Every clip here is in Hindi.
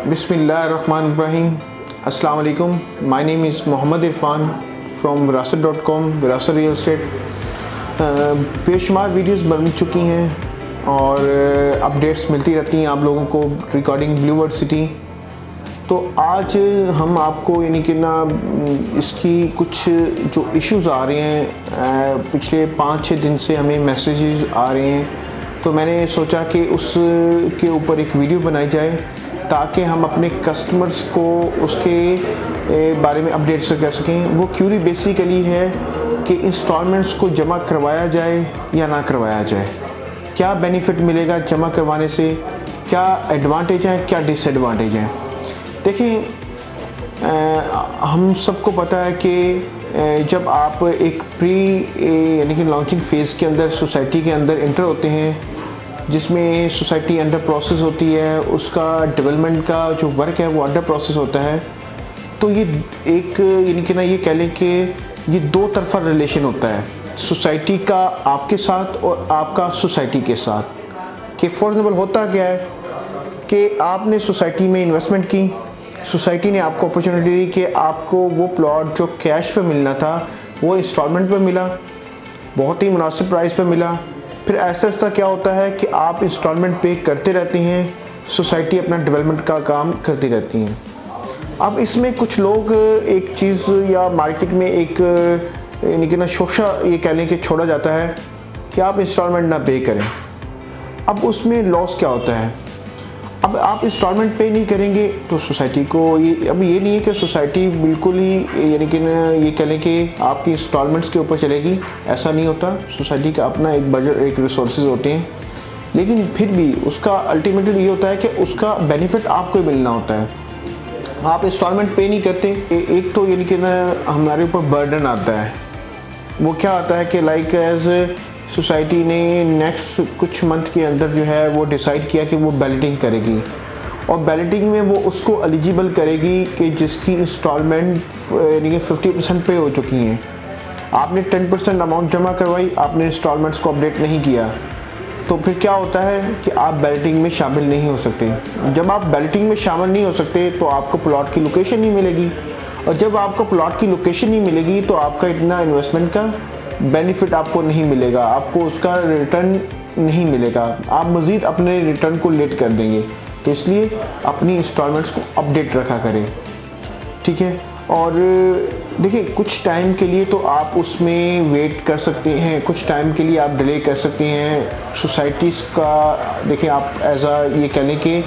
बिस्मिल्लाहिर्रहमानिर्रहीम। अस्सलाम वालेकुम। My name is Mohammad Irfan from विरासत.com, विरासत रियल एस्टेट। बेशुमार वीडियोस बन चुकी हैं और अपडेट्स मिलती रहती हैं आप लोगों को रिगार्डिंग ब्लू वर्ल्ड सिटी। तो आज हम आपको यानी कि ना इसकी कुछ जो इश्यूज़ आ रहे हैं, पिछले 5-6 दिन से हमें मैसेजेस आ रहे हैं, तो मैंने सोचा कि उसके ऊपर एक वीडियो बनाई जाए ताकि हम अपने कस्टमर्स को उसके बारे में अपडेट्स कर सकें। वो क्यूरी बेसिकली है कि इंस्टॉलमेंट्स को जमा करवाया जाए या ना करवाया जाए, क्या बेनिफिट मिलेगा जमा करवाने से, क्या एडवांटेज है, क्या डिसएडवांटेज है। देखिए, हम सबको पता है कि जब आप एक यानी कि लॉन्चिंग फ़ेज़ के अंदर सोसाइटी के अंदर इंटर होते हैं, जिसमें सोसाइटी अंडर प्रोसेस होती है, उसका डेवलपमेंट का जो वर्क है वो अंडर प्रोसेस होता है, तो ये एक यानी कि ना ये कह लें कि ये दो तरफा रिलेशन होता है, सोसाइटी का आपके साथ और आपका सोसाइटी के साथ। कि फॉर एग्जाम्पल होता क्या है कि आपने सोसाइटी में इन्वेस्टमेंट की, सोसाइटी ने आपको अपॉर्चुनिटी दी कि आपको वो प्लॉट जो कैश पे मिलना था वो इंस्टॉलमेंट पे मिला, बहुत ही मुनासिब प्राइस पे मिला। फिर ऐसा क्या होता है कि आप इंस्टॉलमेंट पे करते रहते हैं, सोसाइटी अपना डेवलपमेंट का काम करती रहती हैं। अब इसमें कुछ लोग एक चीज़ या मार्केट में एक यानी कि ना शोशा ये कह लें कि छोड़ा जाता है कि आप इंस्टॉलमेंट ना पे करें। अब उसमें लॉस क्या होता है, अब आप इंस्टॉलमेंट पे नहीं करेंगे तो सोसाइटी को अब ये नहीं है कि सोसाइटी बिल्कुल ही यानी कि ये कह लें कि आपकी इंस्टॉलमेंट्स के ऊपर चलेगी, ऐसा नहीं होता। सोसाइटी का अपना एक बजट, एक रिसोर्सेज होते हैं, लेकिन फिर भी उसका अल्टीमेटली ये होता है कि उसका बेनिफिट आपको ही मिलना होता है। आप इंस्टॉलमेंट पे नहीं करते, एक तो यानी कि ना हमारे ऊपर बर्डन आता है। वो क्या आता है कि लाइक एज सोसाइटी ने नेक्स्ट कुछ मंथ के अंदर जो है वो डिसाइड किया कि वो बैलेटिंग करेगी, और बैलेटिंग में वो उसको एलिजिबल करेगी कि जिसकी इंस्टॉलमेंट यानी कि 50% पे हो चुकी हैं। आपने 10% अमाउंट जमा करवाई, आपने इंस्टॉलमेंट्स को अपडेट नहीं किया, तो फिर क्या होता है कि आप बैलेटिंग में शामिल नहीं हो सकते। जब आप बैलेटिंग में शामिल नहीं हो सकते तो आपको प्लॉट की लोकेशन नहीं मिलेगी, और जब आपको प्लॉट की लोकेशन नहीं मिलेगी तो आपका इतना इन्वेस्टमेंट का बेनिफिट आपको नहीं मिलेगा, आपको उसका रिटर्न नहीं मिलेगा, आप मज़ीद अपने रिटर्न को लेट कर देंगे। तो इसलिए अपनी इंस्टॉलमेंट्स को अपडेट रखा करें, ठीक है। और देखिए, कुछ टाइम के लिए तो आप उसमें वेट कर सकते हैं, कुछ टाइम के लिए आप डिले कर सकते हैं। सोसाइटीज़ का देखिए, आप एज ये कह लें कि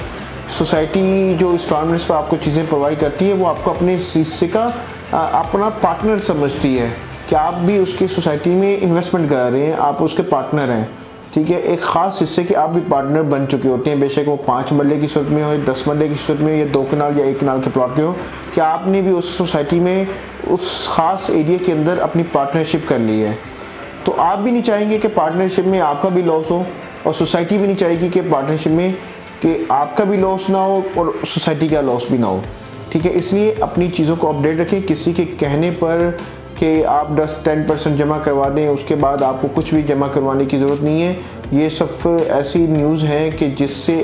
सोसाइटी जो इंस्टॉलमेंट्स पर आपको चीज़ें प्रोवाइड करती है वो आपको अपने हिस्से का अपना पार्टनर समझती है कि आप भी उसकी सोसाइटी में इन्वेस्टमेंट कर रहे हैं, आप उसके पार्टनर हैं, ठीक है। एक ख़ास हिस्से के आप भी पार्टनर बन चुके होते हैं, बेशक वो 5 मरले की सूरत में हो, 10 मरले की सूरत में, या 2 कनाल या 1 कनाल के प्लॉट के हो, कि आपने भी उस सोसाइटी में उस ख़ास एरिया के अंदर अपनी पार्टनरशिप कर ली है। तो आप भी नहीं चाहेंगे कि पार्टनरशिप में आपका भी लॉस हो, और सोसाइटी भी नहीं चाहेगी कि पार्टनरशिप में कि आपका भी लॉस ना हो और सोसाइटी का लॉस भी ना हो, ठीक है। इसलिए अपनी चीज़ों को अपडेट रखें। किसी के कहने पर कि आप 10% जमा करवा दें, उसके बाद आपको कुछ भी जमा करवाने की ज़रूरत नहीं है, ये सब ऐसी न्यूज़ हैं कि जिससे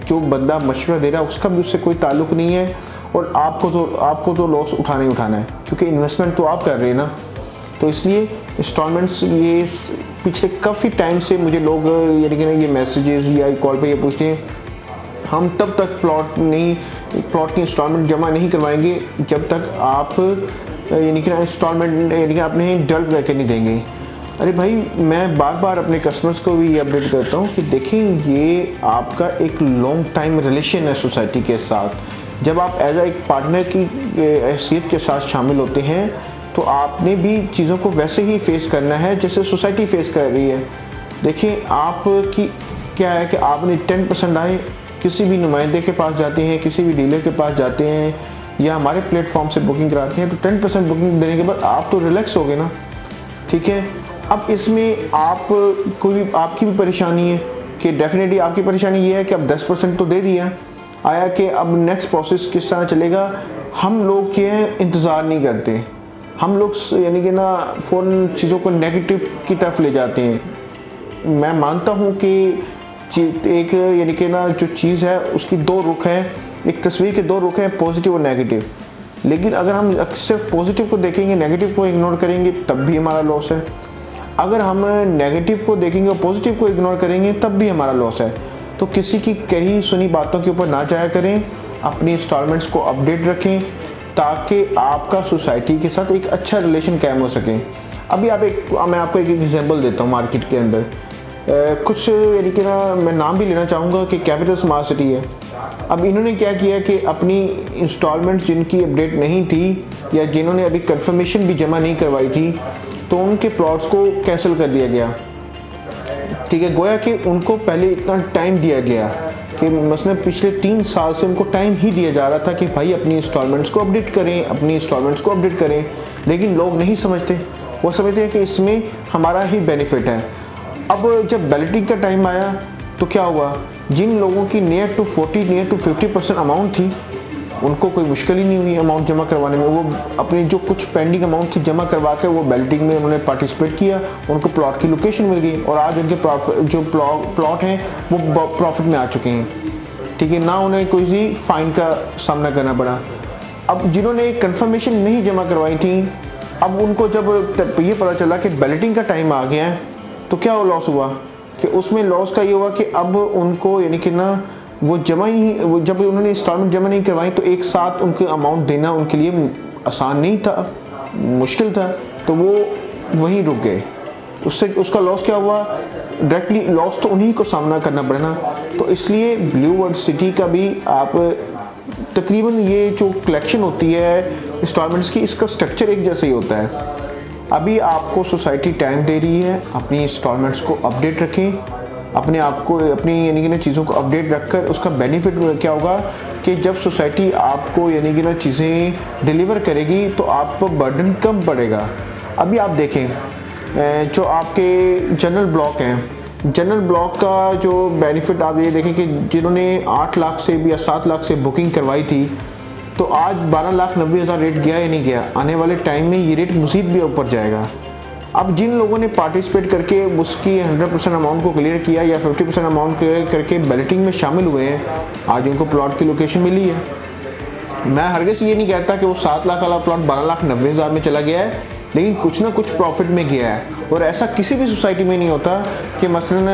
जो बंदा मशवरा दे रहा है उसका भी उससे कोई ताल्लुक़ नहीं है, और आपको तो लॉस उठाना ही उठाना है, क्योंकि इन्वेस्टमेंट तो आप कर रहे हैं ना। तो इसलिए इंस्टॉलमेंट्स ये पिछले काफ़ी टाइम से मुझे लोग यानी कि ना ये मैसेजेस या कॉल पे ये पूछते हैं, हम तब तक प्लॉट की इंस्टॉलमेंट जमा नहीं करवाएंगे जब तक आप यानी कि ना इंस्टॉलमेंट यानी कि आपने डल करके नहीं देंगे। अरे भाई, मैं बार बार अपने कस्टमर्स को भी ये अपडेट करता हूँ कि देखें, ये आपका एक लॉन्ग टाइम रिलेशन है सोसाइटी के साथ। जब आप एज एक पार्टनर की हैसियत के साथ शामिल होते हैं तो आपने भी चीज़ों को वैसे ही फेस करना है जैसे सोसाइटी फेस कर रही है। देखिए, आपकी क्या है कि आपने 10% आए, किसी भी नुमाइंदे के पास जाते हैं, किसी भी डीलर के पास जाते हैं, या हमारे प्लेटफॉर्म से बुकिंग कराते हैं, तो 10% बुकिंग देने के बाद आप तो रिलैक्स हो गए ना, ठीक है। अब इसमें आपकी भी परेशानी है कि डेफिनेटली आपकी परेशानी ये है कि अब 10% तो दे दिया आया, कि अब नेक्स्ट प्रोसेस किस तरह चलेगा। हम लोग क्या है, इंतज़ार नहीं करते, हम लोग यानी कि ना फ़ौरन चीज़ों को नेगेटिव की तरफ ले जाते हैं। मैं मानता हूँ कि एक यानी कि ना जो चीज़ है उसकी दो रुख है, एक तस्वीर के दो रुख हैं, पॉजिटिव और नेगेटिव। लेकिन अगर हम सिर्फ पॉजिटिव को देखेंगे, नेगेटिव को इग्नोर करेंगे, तब भी हमारा लॉस है। अगर हम नेगेटिव को देखेंगे और पॉजिटिव को इग्नोर करेंगे, तब भी हमारा लॉस है। तो किसी की कही सुनी बातों के ऊपर ना जाया करें, अपनी इंस्टॉलमेंट्स को अपडेट रखें ताकि आपका सोसाइटी के साथ एक अच्छा रिलेशन कायम हो सके। अभी मैं आपको एक एग्जांपल देता हूँ। मार्केट के अंदर कुछ यानी कि ना, मैं नाम भी लेना चाहूँगा कि कैपिटल स्मार्ट सिटी है। अब इन्होंने क्या किया कि अपनी इंस्टॉलमेंट जिनकी अपडेट नहीं थी या जिन्होंने अभी कंफर्मेशन भी जमा नहीं करवाई थी, तो उनके प्लॉट्स को कैंसिल कर दिया गया। ठीक है, गोया कि उनको पहले इतना टाइम दिया गया कि मसलन पिछले 3 साल से उनको टाइम ही दिया जा रहा था कि भाई अपनी इंस्टॉलमेंट्स को अपडेट करें, अपनी इंस्टॉलमेंट्स को अपडेट करें। लेकिन लोग नहीं समझते, वो समझते हैं कि इसमें हमारा ही बेनिफिट है। अब जब बैलेटिंग का टाइम आया तो क्या हुआ, जिन लोगों की नियर टू 50% अमाउंट थी, उनको कोई मुश्किल ही नहीं हुई अमाउंट जमा करवाने में। वो अपनी जो कुछ पेंडिंग अमाउंट थी जमा करवा के वो बैलेटिंग में उन्होंने पार्टिसिपेट किया, उनको प्लॉट की लोकेशन मिल गई और आज उनके जो प्लॉट हैं वो प्रॉफिट में आ चुके हैं। ठीक है, ना उन्हें कोई फाइन का सामना करना पड़ा। अब जिन्होंने कंफर्मेशन नहीं जमा करवाई थी, अब उनको जब ये पता चला कि बैलेटिंग का टाइम आ गया है, तो क्या लॉस हुआ कि उसमें लॉस का ये हुआ कि अब उनको यानी कि ना वो जमा ही नहीं, जब उन्होंने इंस्टॉलमेंट जमा नहीं करवाई तो एक साथ उनके अमाउंट देना उनके लिए आसान नहीं था, मुश्किल था, तो वो वहीं रुक गए। उससे उसका लॉस क्या हुआ, डायरेक्टली लॉस तो उन्हीं को सामना करना पड़ा ना। तो इसलिए ब्लू वर्ल्ड सिटी का भी आप तकरीबन ये जो कलेक्शन होती है इंस्टॉलमेंट्स की, इसका स्ट्रक्चर एक जैसा ही होता है। अभी आपको सोसाइटी टाइम दे रही है, अपनी इंस्टॉलमेंट्स को अपडेट रखें, अपने आप को अपनी यानी कि ना चीज़ों को अपडेट रखकर उसका बेनिफिट क्या होगा कि जब सोसाइटी आपको यानी कि ना चीज़ें डिलीवर करेगी तो आप पर बर्डन कम पड़ेगा। अभी आप देखें जो आपके जनरल ब्लॉक हैं, जनरल ब्लॉक का जो बेनिफिट आप ये देखें कि जिन्होंने 8 लाख से या 7 लाख से बुकिंग करवाई थी, तो आज 12,90,000 रेट गया या नहीं गया, आने वाले टाइम में ये रेट मज़ीद भी ऊपर जाएगा। अब जिन लोगों ने पार्टिसिपेट करके उसकी 100% अमाउंट को क्लियर किया या 50% अमाउंट क्लियर करके बैलेटिंग में शामिल हुए हैं, आज उनको प्लॉट की लोकेशन मिली है। मैं हरगिज़ ये नहीं कहता कि वो 7 लाख वाला प्लॉट 12,90,000 में चला गया है, लेकिन कुछ ना कुछ प्रॉफिट में गया है। और ऐसा किसी भी सोसाइटी में नहीं होता कि मसलन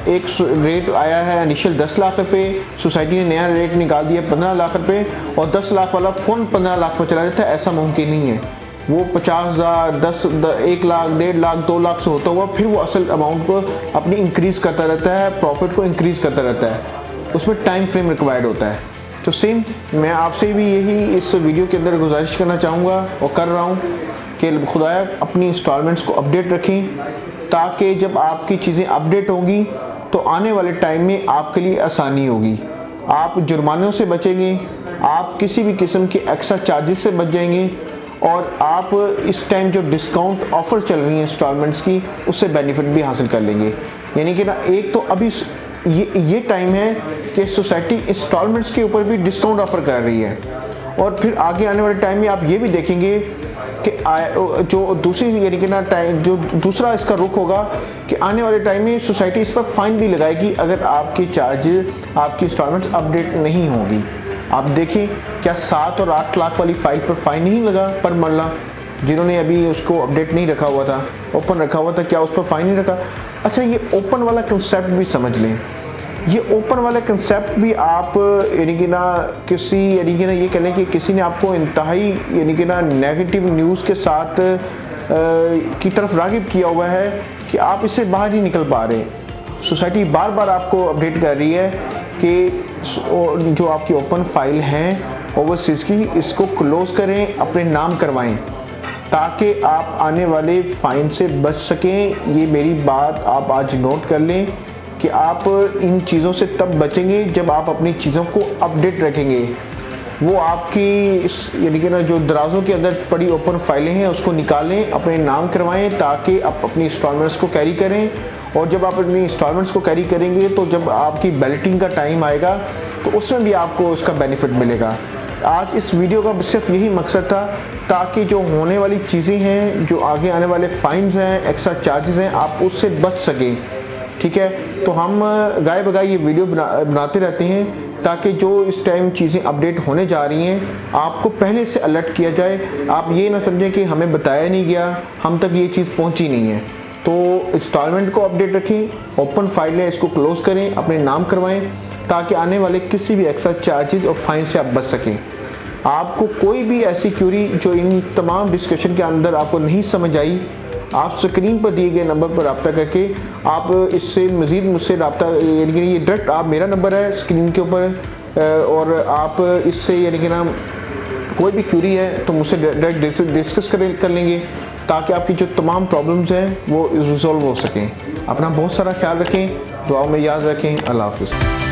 एक रेट आया है इनिशियल 10 लाख रुपये, सोसाइटी ने नया रेट निकाल दिया 15 लाख रुपये और 10 लाख वाला फ़ौरन 15 लाख पर चला जाता है। ऐसा मुमकिन नहीं है। वो 50,000, 1 लाख, 1.5 लाख, 2 लाख से होता हुआ फिर वो असल अमाउंट को अपनी इंक्रीज़ करता रहता है, प्रॉफिट को इंक्रीज़ करता रहता है। उसमें टाइम फ्रेम रिक्वायर्ड होता है। तो सेम मैं आपसे भी यही इस वीडियो के अंदर गुजारिश करना चाहूँगा और कर रहा हूँ कि खुदाया अपनी इंस्टॉलमेंट्स को अपडेट रखें, ताकि जब आपकी चीज़ें अपडेट होंगी तो आने वाले टाइम में आपके लिए आसानी होगी। आप जुर्मानों से बचेंगे, आप किसी भी किस्म के एक्स्ट्रा चार्जेस से बच जाएंगे और आप इस टाइम जो डिस्काउंट ऑफ़र चल रही हैं इंस्टॉलमेंट्स की, उससे बेनिफिट भी हासिल कर लेंगे। यानी कि ना, एक तो अभी ये टाइम है कि सोसाइटी इंस्टॉलमेंट्स के ऊपर भी डिस्काउंट ऑफ़र कर रही है, और फिर आगे आने वाले टाइम में आप ये भी देखेंगे कि जो दूसरी यानी कि ना टाइम जो दूसरा इसका रुख होगा कि आने वाले टाइम में सोसाइटी इस पर फ़ाइन भी लगाएगी अगर आपके चार्जेस, आपकी इंस्टॉलमेंट्स अपडेट नहीं होगी। आप देखें, क्या 7 और 8 लाख वाली फाइल पर फ़ाइन नहीं लगा पर मरला? जिन्होंने अभी उसको अपडेट नहीं रखा हुआ था, ओपन रखा हुआ था, क्या उस पर फ़ाइन नहीं रखा? अच्छा, ये ओपन वाला कंसेप्ट भी समझ लें। ये ओपन वाला कंसेप्ट भी आप यानी कि ना किसी यानी कि ना ये कह लें कि किसी ने आपको इंतहाई यानी कि ना नेगेटिव न्यूज़ के साथ की तरफ राग़िब किया हुआ है कि आप इससे बाहर ही निकल पा रहे हैं। सोसाइटी बार बार आपको अपडेट कर रही है कि जो आपकी ओपन फाइल हैं ओवरसीज़ की, इसको क्लोज़ करें, अपने नाम करवाएं ताकि आप आने वाले फ़ाइन से बच सकें। ये मेरी बात आप आज नोट कर लें कि आप इन चीज़ों से तब बचेंगे जब आप अपनी चीज़ों को अपडेट रखेंगे। वो आपकी यानी कि ना जो दराज़ों के अंदर पड़ी ओपन फाइलें हैं उसको निकालें, अपने नाम करवाएं ताकि आप अपनी इंस्टॉलमेंट्स को कैरी करें। और जब आप अपनी इंस्टॉलमेंट्स को कैरी करेंगे तो जब आपकी बैलेटिंग का टाइम आएगा तो उसमें भी आपको इसका बेनिफिट मिलेगा। आज इस वीडियो का सिर्फ यही मकसद था ताकि जो होने वाली चीज़ें हैं, जो आगे आने वाले फ़ाइन्स हैं, एक्स्ट्रा चार्जेस हैं, आप उससे बच सकें। ठीक है, तो हम गाय बगाई ये वीडियो बनाते रहते हैं ताकि जो इस टाइम चीज़ें अपडेट होने जा रही हैं आपको पहले से अलर्ट किया जाए। आप ये ना समझें कि हमें बताया नहीं गया, हम तक ये चीज़ पहुंची नहीं है। तो इंस्टॉलमेंट को अपडेट रखें, ओपन फाइल है इसको क्लोज़ करें, अपने नाम करवाएं, ताकि आने वाले किसी भी एक्स्ट्रा चार्जेस और फाइन से आप बच सकें। आपको कोई भी ऐसी क्यूरी जो इन तमाम डिस्कशन के अंदर आपको नहीं समझ आई, आप स्क्रीन पर दिए गए नंबर पर रब्ता करके आप इससे मज़ीद मुझसे रब्ता, यानी कि ये डायरेक्ट आप मेरा नंबर है स्क्रीन के ऊपर, और आप इससे यानी कि ना कोई भी क्यूरी है तो मुझसे डायरेक्ट डिस्कस कर लेंगे, ताकि आपकी जो तमाम प्रॉब्लम्स हैं वो रिजॉल्व हो सकें। अपना बहुत सारा ख्याल रखें, दुआओं में याद रखें। अल्लाह हाफ़िज़।